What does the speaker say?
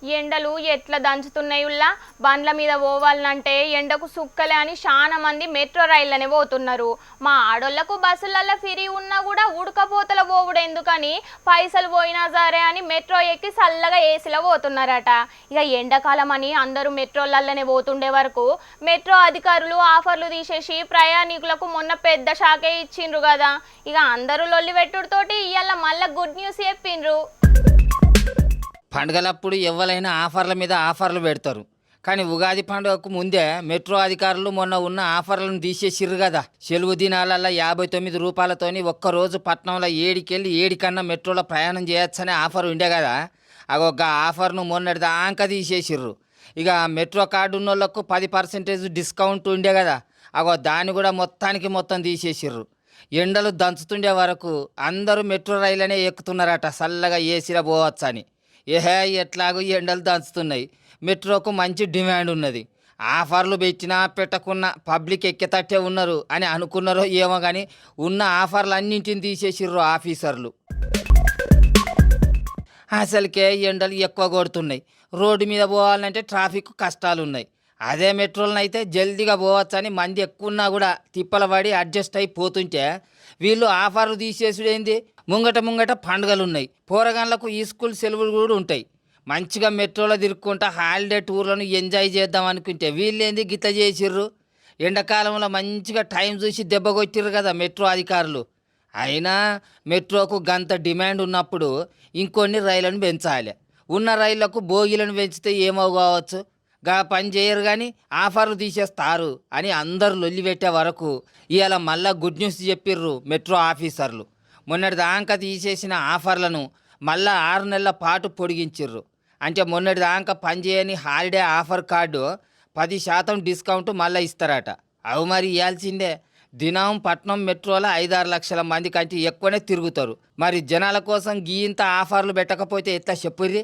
ఎండలు ఎట్లా దంచుతున్నాయుల్లా బండ్ల మీద పోవాలంటే ఎండకు సుక్కలే అని చాలా మంది మెట్రో రైళ్లనే పోతున్నారు. మా ఆడోళ్లకు బస్సులల్లో ఫ్రీ ఉన్నా కూడా ఉడకపోతల పోవుడు ఎందుకని పైసలు పోయినా సరే అని మెట్రో ఎక్కి చల్లగా ఏసీలో పోతున్నారట. ఇక ఎండాకాలం అని అందరూ మెట్రోలల్లనే పోతుండే వరకు మెట్రో అధికారులు ఆఫర్లు తీసేసి ప్రయాణికులకు మొన్న పెద్ద షాకే ఇచ్చిండ్రు కదా. ఇక అందరూ లొల్లి పెట్టుడుతోటి ఇవాళ మళ్ళీ గుడ్ న్యూస్ చెప్పిండ్రు. పండుగలప్పుడు ఎవరైనా ఆఫర్ల మీద ఆఫర్లు పెడతారు. కానీ ఉగాది పండుగకు ముందే మెట్రో అధికారులు మొన్న ఉన్న ఆఫర్లను తీసేసిర్రు కదా. సెలవు దినాలల్లో 59 రూపాయలతోని ఒక్కరోజు పట్నంలో ఏడికెళ్ళి ఏడికన్నా మెట్రోలో ప్రయాణం చేయొచ్చనే ఆఫర్ ఉండే కదా. అగొక్క ఆఫర్ను మొన్నటి దాకా తీసేసిర్రు. ఇక మెట్రో కార్డు ఉన్న వాళ్ళకు 10% డిస్కౌంట్ ఉండే కదా. దాన్ని కూడా మొత్తం తీసేసిర్రు. ఎండలు దంచుతుండే వరకు అందరూ మెట్రో రైళ్ళనే ఎక్కుతున్నారట చల్లగా ఏసీలో పోవచ్చని. ఎట్లాగో ఎండలు దంచుతున్నాయి. మెట్రోకు మంచి డిమాండ్ ఉన్నది. ఆఫర్లు పెట్టినా పెట్టకున్నా పబ్లిక్ ఎక్కేటట్టే ఉన్నారు అని అనుకున్నారో ఏమో కానీ ఉన్న ఆఫర్లు అన్నింటిని తీసేసిర్రు ఆఫీసర్లు. అసలుకే ఎండలు ఎక్కువ కొడుతున్నాయి. రోడ్డు మీద పోవాలంటే ట్రాఫిక్ కష్టాలు ఉన్నాయి. అదే మెట్రోలను అయితే జల్దీగా పోవచ్చని మంది ఎక్కువ ఉన్నా కూడా తిప్పల పడి అడ్జస్ట్ అయిపోతుంటే వీళ్ళు ఆఫర్లు తీసేసుడేంది. ముంగట పండుగలు ఉన్నాయి. పోరగాన్లకు ఈ స్కూల్ సెలవులు కూడా ఉంటాయి. మంచిగా మెట్రోలో తిరుక్కుంటా హాలిడే టూర్లను ఎంజాయ్ చేద్దాం అనుకుంటే వీళ్ళేంది గిట్ల చేసిర్రు. ఎండాకాలంలో మంచిగా టైం చూసి దెబ్బ కొట్టిర్రు కదా మెట్రో అధికారులు. అయినా మెట్రోకు గంత డిమాండ్ ఉన్నప్పుడు ఇంకొన్ని రైళ్లను పెంచాలి. ఉన్న రైళ్లకు బోగీలను పెంచితే ఏమో కావచ్చు. పని చేయరు కానీ ఆఫర్లు తీసేస్తారు అని అందరూ లొల్లి పెట్టే వరకు ఇవాళ మళ్ళా గుడ్ న్యూస్ చెప్పిర్రు మెట్రో ఆఫీసర్లు. మొన్నటి దాకా తీసేసిన ఆఫర్లను మళ్ళా 6 నెలల పాటు పొడిగించిర్రు. అంటే మొన్నటి దాకా పనిచేయని హాలిడే ఆఫర్ కార్డు 10% డిస్కౌంట్ మళ్ళీ ఇస్తారట. అవి మరి ఇవ్వాల్సిందే. దినం పట్నం మెట్రోలో 5-6 లక్షల మంది కంటే ఎక్కువనే తిరుగుతారు. మరి జనాల కోసం గీంత ఆఫర్లు పెట్టకపోతే ఎట్లా చెప్పుర్రి.